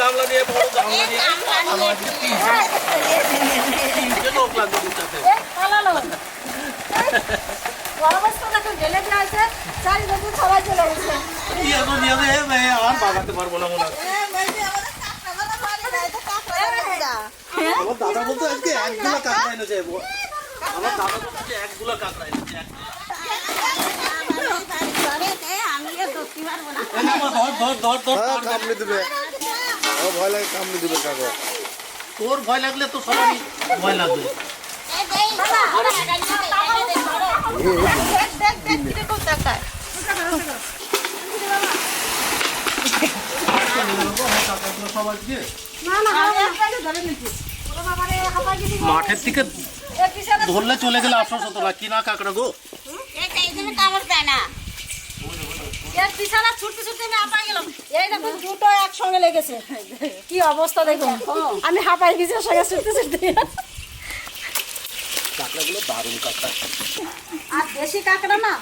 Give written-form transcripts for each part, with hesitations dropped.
গামলা নিয়ে বড় গামলা নিয়ে লোক লাগবে দুটাতে আর বাগাতে পারবো না মনে হয়। আমার দাদা বলতো আজকে একগুলা কাঁকড়া এনেছে, আমার দাদা বলতো যে একগুলা কাঁকড়া এনেছে। তোর ভয় লাগলে তো সবারই ভয় লাগবে। মাঠের থেকে ধরলে চলে গেলে আফসোস হতো না, কিনা কাঁকড়া গো। দুটো একসঙ্গে লেগেছে, কি অবস্থা দেখুন। আমি হাঁপাই গেছি ওর সঙ্গে ছুটতে ছুটতে। কাঁকড়াগুলো দারুণ কাঁকড়া, আর দেশি কাঁকড়া না।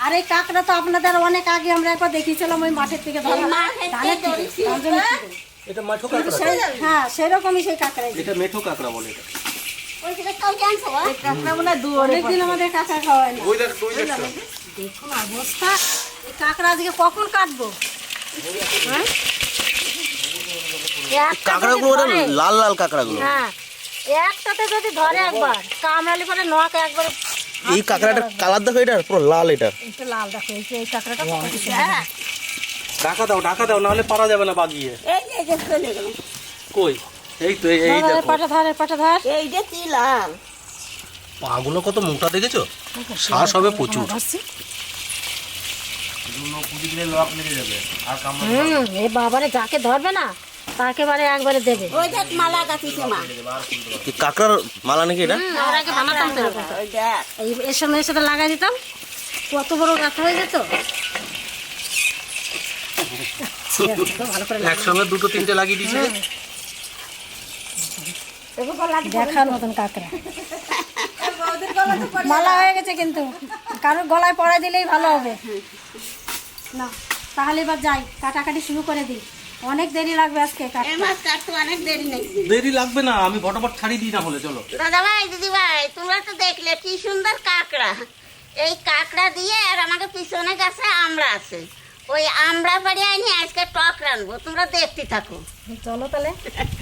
আর এই কাঁকড়া তো আপনাদের অনেক আগে আমরা একবার দেখিয়েছিলাম ওই মাঠের থেকে ধরা, ধানের থেকে। এটা মেঠো কাঁকড়া। হ্যাঁ, সেরকমই সেই কাঁকড়া। এটা মেঠো কাঁকড়া বলে এটা। অনেকদিন আমাদের কাঁকড়া খাওয়া হয় না। দেখুন অবস্থা, এই কাঁকড়া আজকে কখন কাটবো? কাঁকড়াগুলো লাল লাল কাঁকড়াগুলো। হ্যাঁ, একটাতে যদি ধরে একবার কামড়ালি পরে নখ একবার। এই কাঁকড়াটার কালার দেখো, এটা পুরো লাল। এটা একটু লাল দেখো, এই কাঁকড়াটা ঢাকা দাও, ঢাকা দাও, নাহলে পারা যাবে না বাগিয়ে। কই এই তো এই দেখো পাটা ধর। এই যে কি লাল পাগুলো কত মোটা দেখেছো, শ্বাস হবে প্রচুর। এ বাবারে, যাকে ধরবে না তাকে বারে একবারে দেবে। ওই দেখ মালা গাছিছে মা, কি কাঁকড়ার মালা নাকি এটা? আমরা আগে বানাতাম তো এরকম। ওই দেখ এর সঙ্গে এর সাথে লাগাই দিতাম, কত বড় গাছ হয়ে যেত। ভালো করে একসঙ্গে দুটো তিনটে লাগিয়ে দিয়েছে। দেখার মতন কাঁকড়া মালা হয়ে গেছে, কিন্তু কারোর গলায় পড়াই দিলেই ভালো হবে না। তাহলে এবার যাই, কাটাকাটি শুরু করে দিই, অনেক দেরি লাগবে আজকে। এই মাছ কাটতে অনেক দেরি নেই। দেরি লাগবে না, আমি ফটাফট ছাড়িয়ে দিই না হলে। চলো দাদা ভাই, দিদি ভাই, তোমরা তো দেখলে কি সুন্দর কাঁকড়া। এই কাঁকড়া দিয়ে আর আমাকে পিছনে গাছে আমড়া আছে, ওই আমড়া বাড়ি আনি আজকে টক রানবো, তোমরা দেখতে থাকো। চলো তাহলে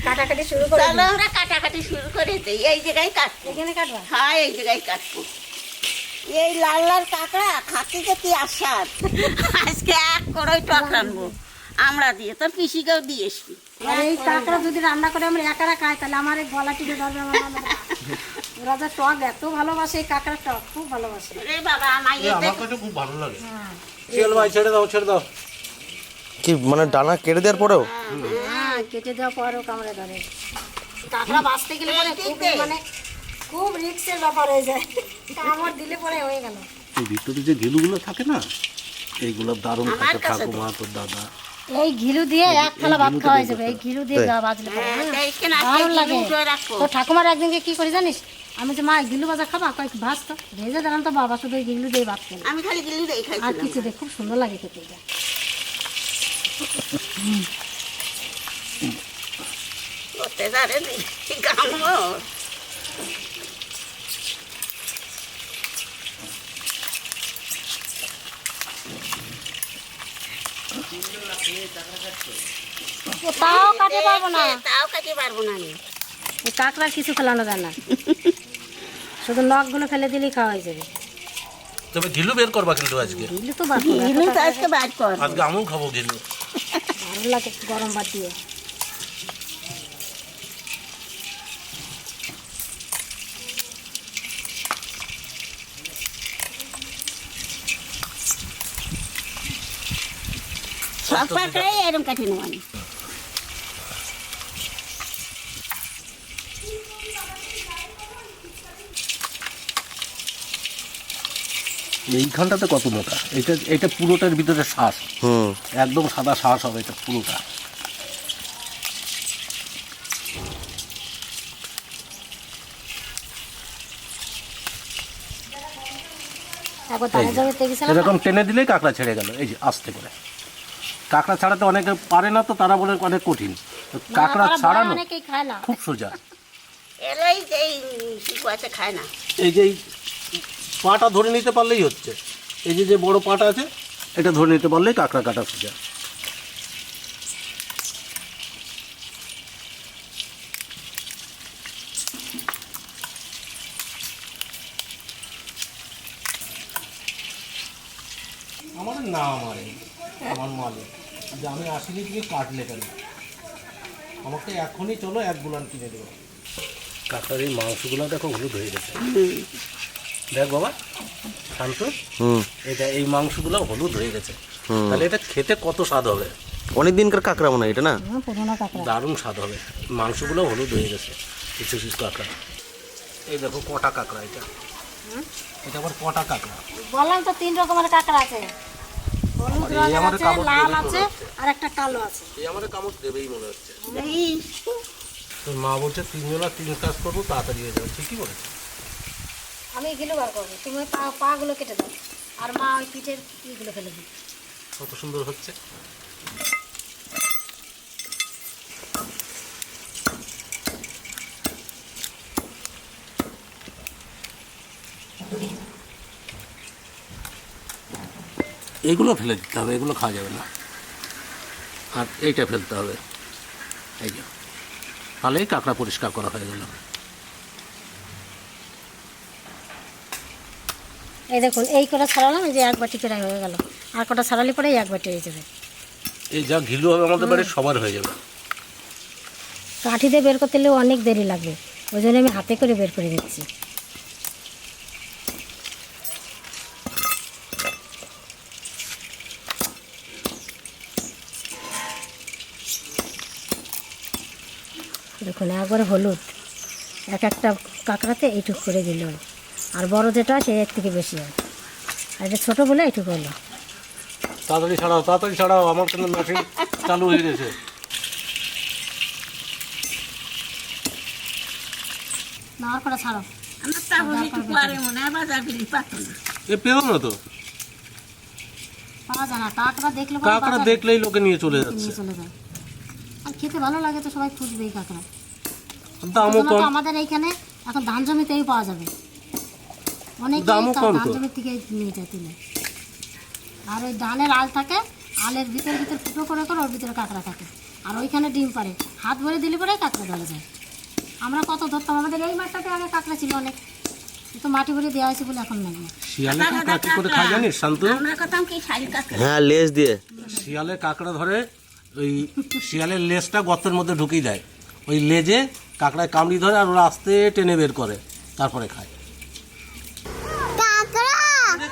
কাটাকাটি শুরু করে চলো আমরা কাটাকাটি শুরু করে দিই। এই জায়গায় কাটবো, এখানে কাটবা। হ্যাঁ এই জায়গায় কাটবো। এই লাল লাল কাঁকড়া খাতে যে কি আসার, আজকে এক কড়াই টক রানবো আমড়া দিয়ে, তোর পিসিকেও দিয়ে এসবি। আর এই কাঁকড়া যদি রান্না করে আমরা একারা খাই, তাহলে আমার এই গলা টিপে ধরবে আমার মামারা। ওরা যা টক এত ভালোবাসে, এই কাঁকড়া টক খুব ভালোবাসে। রে বাবা, আমার আমার কাছে খুব ভালো লাগে। চল ভাই, ছেড়ে দাও, ছেড়ে দাও। কি মানে ডানা কেটে দেওয়ার পরেও? হ্যাঁ, কেটে দেওয়ার পরেও কামড়ে ধরে। কাঁকড়া বাঁচতে গেলে পরে খুব রিস্কের ব্যাপার হয়ে যায়, কামড় দিলে পরে হয়ে গেল। এই ভিতরে যে ঘিলুগুলো থাকে না, এইগুলো দারুণ খাতে ঠাকুমা, তোর দাদা। এই ঘিলু দিয়ে এক থালা ভাত খাওয়া হয়ে যাবে, এই ঘিলু দিয়ে গা বাজলে পরে। ভালো লাগে। তো ঠাকুমার একদিনকে কি করে জানিস, আমি যে মা গিলু ভাজা খাবা, কয়েক ভাজ তো ভেজে দিলাম, তো বাবা শুধু গিলু দিয়ে ভাত খেলো। আমি খালি গিলি দেই খাই আর কিছু দেখ, খুব সুন্দর লাগে খেতে। এটা করতে পারে কামড়। তাও কাটতে পারবো না, তাও কাটতে পারবো না আমি। এই কাঁকড়ার কিছু ফেলানো যায় না, শুধু নখগুলো ফেলে দিলেই খাওয়া হয়ে যাবে। তবে ঘিলু বের করবা কিন্তু আজকে। ঘিলু তো বাদ করো, গিলু তো আজকে বাদ কর। আজকে আমিও খাবো ঘিলু। ভালো লাগে গরম ভাত দিয়ে। সব কাঁকড়াই এরকম কাটি নেব আমি। এইখানটাতে কত মোটা, এটা এটা পুরোটার ভিতরে শ্বাস, একদম সাদা শ্বাস হবে এটা পুরোটা। এরকম টেনে দিলেই কাঁকড়া ছেড়ে গেল, এই যে আস্তে করে। কাঁকড়া ছাড়াতে অনেকে পারে না, তো তারা বলে অনেক কঠিন। কাঁকড়া তারা ছাড়ানো অনেকেই খায় না। খুব সোজা। এলাই এই কি কয়েছে খায় না। এই যে এই পাটা ধরে নিতে পারলেই হচ্ছে। এই যে যে বড় পাটা আছে এটা ধরে নিতে পারলেই কাঁকড়া কাটা সোজা। আমার না আমার মালিক যে আমি আসিনি তুমি কাটলে কেন, আমাকে এখনই চলো 1 বুলান কিনে দেবো। কাঁকড়ার এই মাংসগুলো দেখো হলুদ হয়ে গেছে। দেখ বাবা শান্ত, এটা এই মাংসগুলো হলুদ হয়ে গেছে, তাহলে এটা খেতে কত স্বাদ হবে। অনেক দিনকার কাঁকড়া মনে হয় এটা না? পুরোনো কাঁকড়া। দারুণ স্বাদ হবে। মাংসগুলো হলুদ হয়ে গেছে কিছু কিছু কাঁকড়া। এই দেখো কটা কাঁকড়া, এটা আবার কটা কাঁকড়া। বললাম তো 3 রকমের কাঁকড়া আছে, হলুদ আরে, এই রঙের আমাদের আছে, কামড় লাল দেবেই আছে, মনে হচ্ছে। আর একটা কালো আছে। এই আমাদের কামড় দেবেই মনে হচ্ছে। এই তোর মা বলছে 3 জনা 3 কাজ করবো, তাড়াতাড়ি হয়ে যাবে। ঠিকই বলেছে। আমি গিলু বার করবো, তুমি ওই পা গুলো কেটে দাও, আর মা ওই পিঠের ইগুলো ফেলে দিই। কত সুন্দর হচ্ছে। এগুলো ফেলে দিতে হবে, এগুলো খাওয়া যাবে না। আর এইটা ফেলতে হবে, এই যে, তাহলেই কাঁকড়া পরিষ্কার করা হয়ে গেল। এই দেখুন, এই কটা ছাড়ালাম, এই যে 1 বাটি প্রায় হয়ে গেল, আর কটা ছাড়ালে পরে 1 বাটি হয়ে যাবে। এই যা ঘিলু হবে আমাদের বাড়ির সবার হয়ে যাবে। কাঠি দিয়ে বের করতে গেলেও অনেক দেরি লাগবে, ওই জন্য আমি হাতে করে বের করে দিচ্ছি। দেখুন একবারে হলুদ, একটা কাঁকড়াতে এইটুক করে দিল, আর বড় যেটা সে এর থেকে বেশি হয়, আর এটা ছোটো বলে এইটুক হলো। তাড়াতাড়ি ছাড়াও, আমার কিন্তু মেশিন চালু হয়ে গেছে। না আর কটা ছাড়ো, আমার তা বলি একটু পরে মনে হয় বাজার বিলি পাতো না। এ পেও না তো, পাওয়া যায় না, কাঁকড়া দেখলে পরে কাঁকড়া বাজারে দেখলেই লোকে নিয়ে চলে যাচ্ছে। নিয়ে চলে যায়, আর খেতে ভালো লাগে তো সবাই খুঁজবে এই কাঁকড়া। দামও প্রথমত কম। আমাদের এইখানে এখন ধান জমিতেই পাওয়া যাবে, অনেকে দামও কম ধান তো। জমির থেকে নিয়ে যায় তুলে। আর ওই ধানের আল থাকে, আলের ভিতর ফুটো করে করে ওর ভিতরে কাঁকড়া থাকে, আর ওইখানে ডিম পারে, হাত ভরে দিলে পরে কাঁকড়া ধরা যায়। আমরা কত ধরতাম, আমাদের এই মাঠটাতে আগে কাঁকড়া ছিল অনেক, কিন্তু মাটি ভরে দেওয়া হয়েছে বলে এখন নাই। শিয়ালে কাঁকড়া কি করে খায় জানিস শান্তু? আমরা কথাম কি শাড়ি কাঁকড়া। হ্যাঁ, লেজ দিয়ে। শিয়ালে কাঁকড়া ধরে ওই শিয়ালের লেজটা গর্তের মধ্যে ঢুকিয়ে দেয়, ওই লেজে কাঁকড়ায় কামড়ি ধরে আর ওরা আস্তে টেনে বের করে, তারপরে খায়।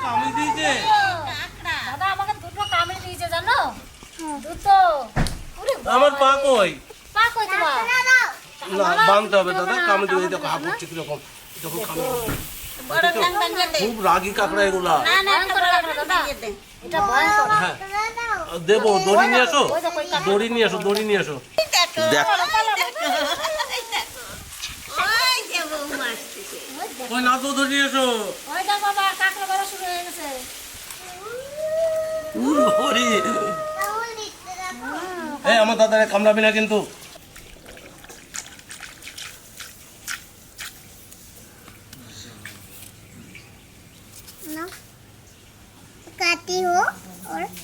কামড়ি দিয়েছে। দাদা আমাকে দুটো কামড়ে দিয়েছে জানো, দুটো। আমার পা কই? পা কই তোমার? না, বাঁধতে হবে দাদা, কামড়ি দিয়ে দেখো হাঁপ হচ্ছে কিরকম। যখন কামড়ি বড় ঠ্যাং ভাঙিয়ে দে। খুব রাগী কাঁকড়া এগুলা। না না বড় ঠ্যাং ভাঙিয়ে দে। এটা ভয়ঙ্কর। হ্যাঁ দেবো, দড়ি নিয়ে আসো, দড়ি নিয়ে আসো। দেখ। ওই যে বৌমা আসতেছে। ওই না তো দড়ি নিয়ে এসো। ওই দেখ বাবা, কাঁকড়া ধরা শুরু হয়ে গেছে। ওরে, এই আমার দাদারে কামড়াবি না কিন্তু।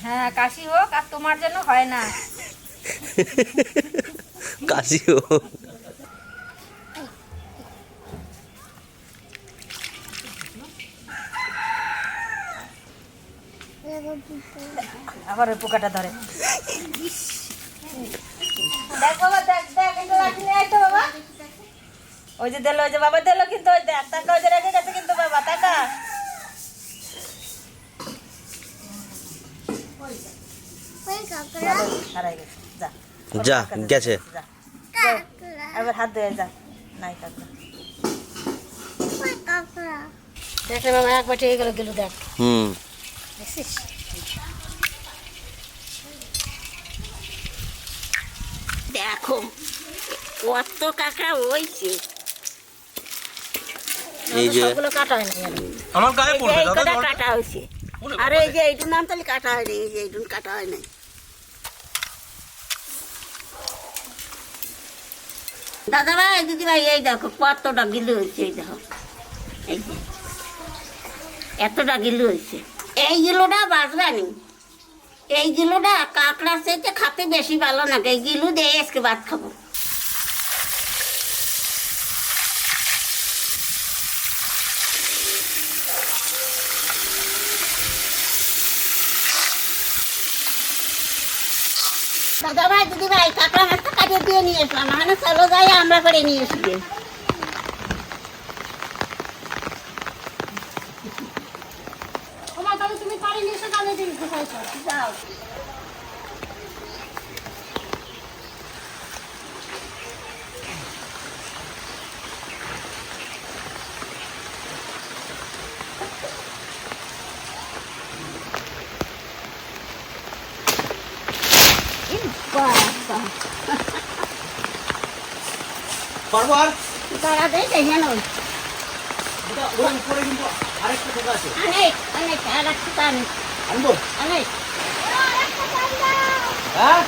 হ্যাঁ কাশি হোক, আর তোমার জন্য হয় না। কাশিও। আবার ওই পোকাটা ধরে। দেখ বাবা, দেখ দেখ, এটা লাঠি নিয়ে আয় তো বাবা। ওই যে দিল, ওই যে বাবা দিল, কিন্তু ওই দেখ টাকা ওই যে রেখে গেছে কিন্তু বাবা টাকা। হারাই গেছে, যা যা গেছে। যা এবার হাত ধুয়ে যা। নাই কাকা, দেখলে বাবা 1 বাটি হয়ে গেল, গেলু দেখ, দেখছিস? দেখো কত কাঁকড়া হয়েছে। এই যে সবগুলো কাটা হয় না জানো। আমার গায়ে পড়বে এই দাদা। কটা কাটা হয়েছে, আর এই যে এইটুর নাম তাহলে কাটা হয়নি, এই যে এইটুন কাটা হয় নাই। দাদা ভাই দিদি ভাই এই দেখো কতটা গিলু হয়েছে, এই দেখো এই যে এতটা গিলু হয়েছে। এই গিলুটা বাঁচবানি, এই গিলুটা কাঁকড়ার চাইতে খাতে বেশি ভালো না, এই গিলু দিয়ে আজকে ভাত খাবো। দাদা ভাই দিদি ভাই কাঁকড়া মাছটা কাটিয়ে দিয়ে নিয়ে এসলাম, মানে চলো যাই আমরা করে নিয়ে এসি। ওমা তাহলে তুমি পারি নিয়ে এসে জানিয়ে দিন কোথায় যাও। পারবো আর তারা দেয় কেন এটা ওর উপরে কিন্তু আরেকটা ঠোকা আছে, অনেক অনেক আর একটা অনেক আনবো? অনেক হ্যাঁ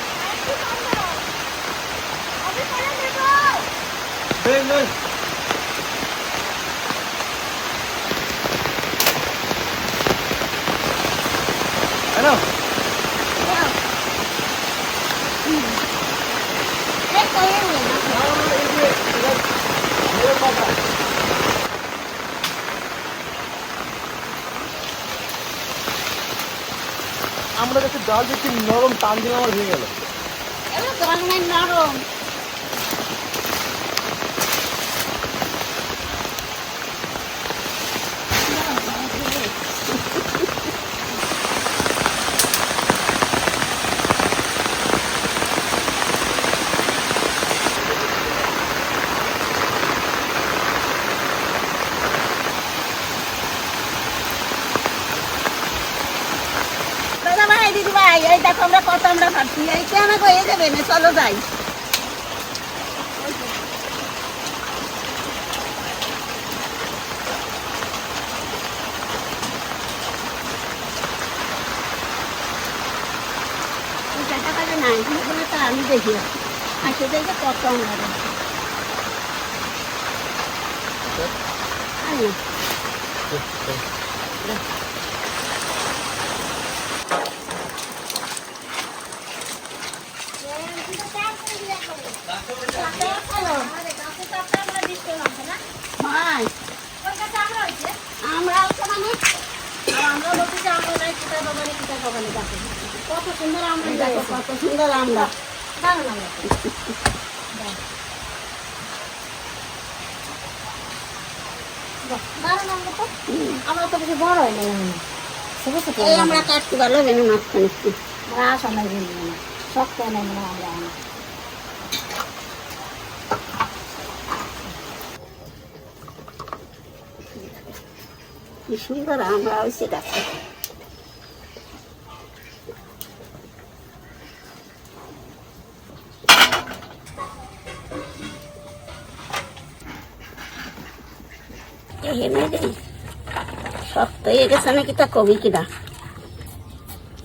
নেই নেই হ্যালো আমরা কাছে ডাল দেখছি নরম, টান দিয়ে আমার ভেঙে গেল। নরম দাদা ভাই দিদি ভাই এই দেখো আমরা কত আমরা ভাবছি এই কেন হয়ে যাবে না, চলো যাই। নাই আমি দেখি আসে দেখে কত আমরা আমরা কত সুন্দর আমরা দেখো কত সুন্দর আমরা দাঁড়ান আমরা তো আমরা তো বেশি বড় হয় না ছোটো ছোটো এই আমরা কাটতে ভালো হবে না মাঝখানে আসা নাই না শক্ত নেই মনে আমরা কি সুন্দর আমরা হয়েছে দেখো। শক্ত হয়ে গেছে নাকি তা কবি কিনা,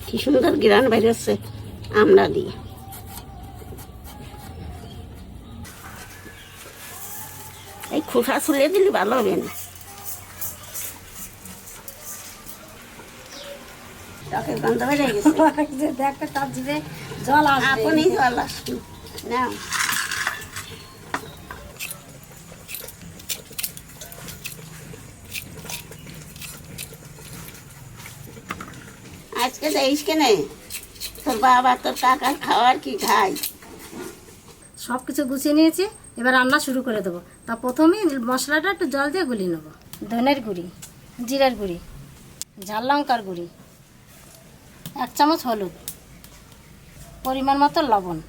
কি সুন্দর গ্রান বেরোচ্ছে আমরা দিয়ে। এই খোসা ছুলে দিলে ভালো হবে না, টকের গন্ধ বেড়ে গেছে। দেখতে তার জিভে জল আসবে আপনি জল আসুন না। আজকে যাইস কেনে তোর বাবা তোর কাকার খাওয়ার কি খাই। সব কিছু গুছিয়ে নিয়েছি, এবার রান্না শুরু করে দেবো। তা প্রথমেই মশলাটা একটু জল দিয়ে গুলিয়ে নেবো। ধনের গুঁড়ি, জিরার গুঁড়ি, ঝাল লঙ্কার গুঁড়ি, 1 চামচ হলুদ, পরিমাণ মতো লবণ,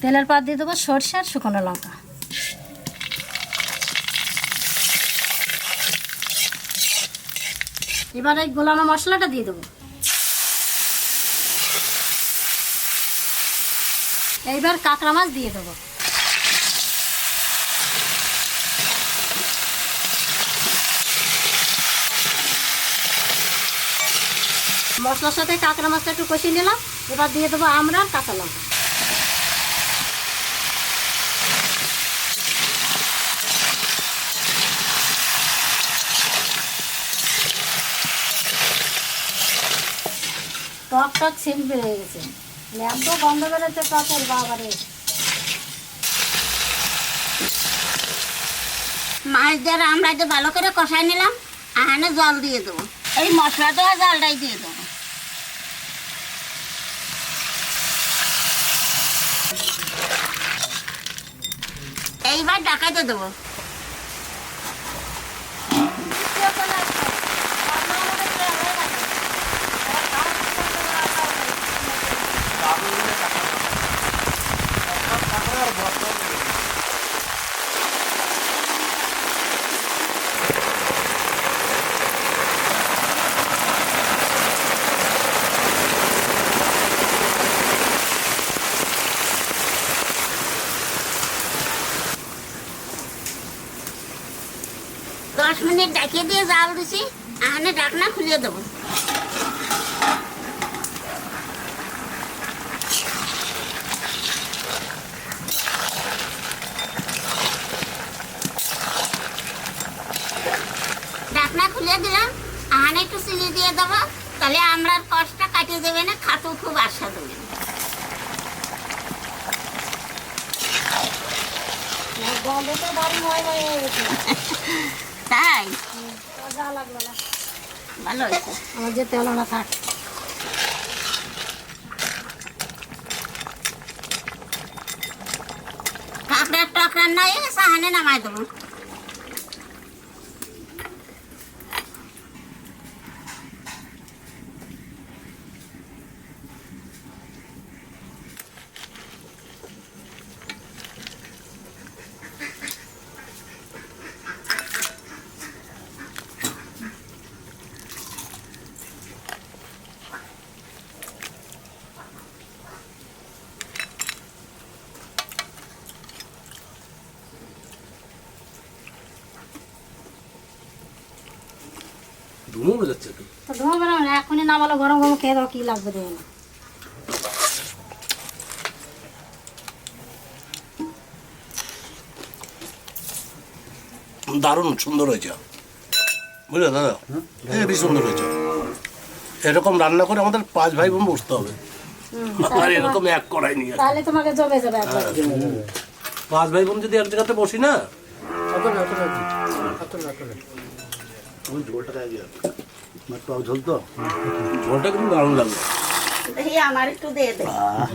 তেলের পাত দিয়ে দেবো সরষে আর শুকনো লঙ্কা। এবার এই গোলানো মশলাটা দিয়ে দেবো। এইবার কাঁকড়া মাছ দিয়ে দেবো। মশলার সাথে কাঁকড়া মাছটা একটু কষিয়ে নিলাম, এবার দিয়ে দেবো আমরা আর কাঁচা লঙ্কা। টক টক সেন্ট বেড়ে গেছে, এত গন্ধ বেরোচ্ছে টকের, বাবারে। মাছ দিয়ে আমরা যে ভালো করে কষাই নিলাম, আহানে জল দিয়ে দেবো, এই মশলা দেওয়া জলটাই দিয়ে দেবো। এইবার ডাকাতে দেবো। দশ মিনিট ডাকিয়ে দিয়ে জাল দিছি, আহানে ঢাকনা খুলে দেবো। ঢাকনা খুলে দিলাম, আহানে একটু চিনি দিয়ে দেবো, তাহলে আমরার কষ্টটা কাটিয়ে দেবে না, খাতেও খুব আশা দেবে। গন্ধটা দারুণ ময় হয়ে গেছে। তাই যা লাগলো না, ভালো হয়েছে। আমার যেতে হলো না, থাক। কাঁকড়ার টক রান্না হয়ে গেছে, আহানে নামাই দেবো। ধুমো যাচ্ছে একটু। তো ধোঁয়া বেরোবে না, এখনই নামালো, গরম গরম খেয়ে দাও, কি লাগবে দেবে না। দারুণ সুন্দর হয়েছে, বুঝলে দাদা, হেবি সুন্দর হয়েছে। এরকম রান্না করে আমাদের 5 ভাই বোন বসতে হবে, আর এরকম এক কড়াই নিয়ে। তাহলে তোমাকে জমে যাবে একবার। 5 ভাই বোন যদি এক জায়গাতে বসি না, ঝোল তো ঝোলটা কিন্তু দারুণ লাগবে। দেখি আমার একটু দিয়ে দে,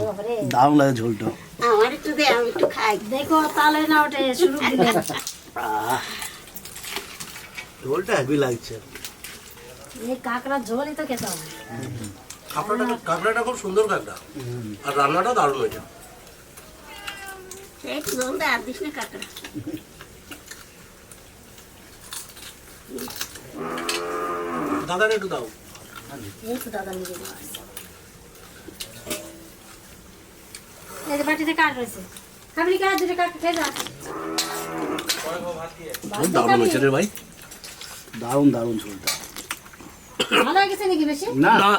বাবারে, দারুণ লাগে ঝোলটা। আমার একটু দে, আমি একটু খাই। দেখো তালে না ওঠে, শুরু দিলে ঝোলটা হেভি লাগছে। এই কাঁকড়ার ঝোলই তো খেতে হবে। কাঁকড়াটা খুব সুন্দর কাঁকড়া, আর রান্নাটাও দারুণ হয়েছে। একটু জল দে, আর দিস না কাঁকড়া। দাদার একটু দাও। এই তো দাদা নিজে দেওয়া আছে। এই যে বাটিতে কাঠ রয়েছে, খাবি কাঠ, দুটো কাঠ খেয়ে যা। খুব দারুণ হয়েছে রে ভাই। দারুণ দারুণ ঝোলটা। ভালো হয়ে গেছে নাকি বেশি? না না,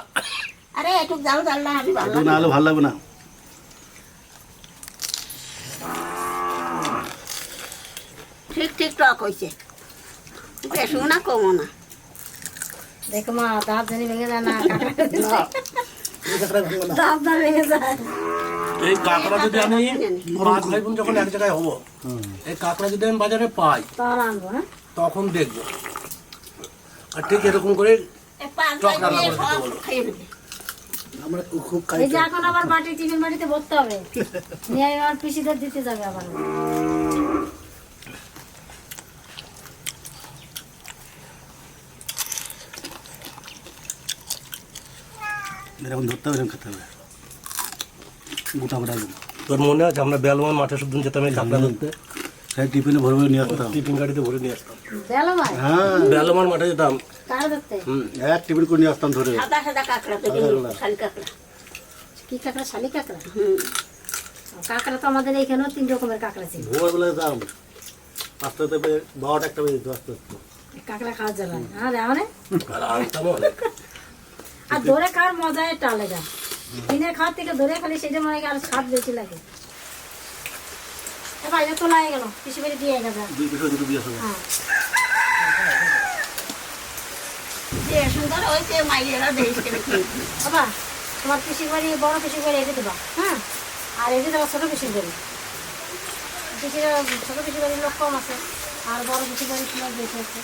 আরে একটু জাল জাল না, আমি ভালো একটু না হলে ভালো লাগবে না। ঠিক ঠিক টক হয়েছে, বেশও না কমও না। দেখো মা, দাঁত জানি ভেঙে যায় না, দাঁত না ভেঙে যায়। এই কাঁকড়া যদি আমি 5 ভাই বোন যখন এক জায়গায় হবো, এই কাঁকড়া যদি আমি বাজারে পাই, তার আনবো, হ্যাঁ। তখন দেখবো। আর ঠিক এরকম করে এই পাঁচ টক ভাই রান্না মিলে করে সব দিতে বলো। খেয়ে নেবে। আমরা খুব খাই। এই যে এখন আবার বাটি, টিফিন বাটিতে ভরতে হবে, নিয়ে আবার পিসিদের দিতে যাবে আবার। এরকম ধরতে হবে, এরকম খেতে হবে গোটা গোটা একদম। তোর মনে আছে আমরা বেলমান মাঠে শুধু যেতাম এই কাঁকড়া ধরতে, সেই টিফিনে ভরে ভরে নিয়ে আসতাম। টিফিন গাড়িতে ভরে নিয়ে আসতাম। বেলো ভাই, হ্যাঁ, বেলমান মাঠে যেতাম। কার ধরতে? এক টিফিন করে নিয়ে আসতাম ধরে। সাদা সাদা কাঁকড়া তো শালি কাঁকড়া। কি কাঁকড়া? শালি কাঁকড়া। হুম, কাঁকড়া তো আমাদের এইখানেও 3 রকমের কাঁকড়া ছিল। ভোরবেলা যেতাম, 5টা থেকে 12টা 1টা বেজে যেত আস্তে আস্তে। কাঁকড়া খাওয়ার জন্য, হ্যাঁ রে, আমারে আর আনতাম অনেক। আর ধরে খাওয়ার মজা একটা আলাদা, কিনে খাওয়ার থেকে ধরে খালি সেটা মনে হয় আর স্বাদ বেশি লাগে। এবার এটা তোলা হয়ে গেল, পিসি বাড়ি দিয়ে গেছে। দুই পিঠে দুটো দিয়ে আসবে। হ্যাঁ যে সুন্দর হয়েছে মাইয়েরা দেশ করে খেয়েছি। বাবা, তোমার পিসির বাড়ি বড় পিসির বাড়ি এটা দেবা, হ্যাঁ, আর এটা দেবা ছোটো পিসির বাড়ি। পিসির ছোটো পিসির বাড়ির লোক কম আছে, আর বড় পিসির বাড়ি তোমার বেশি আছে।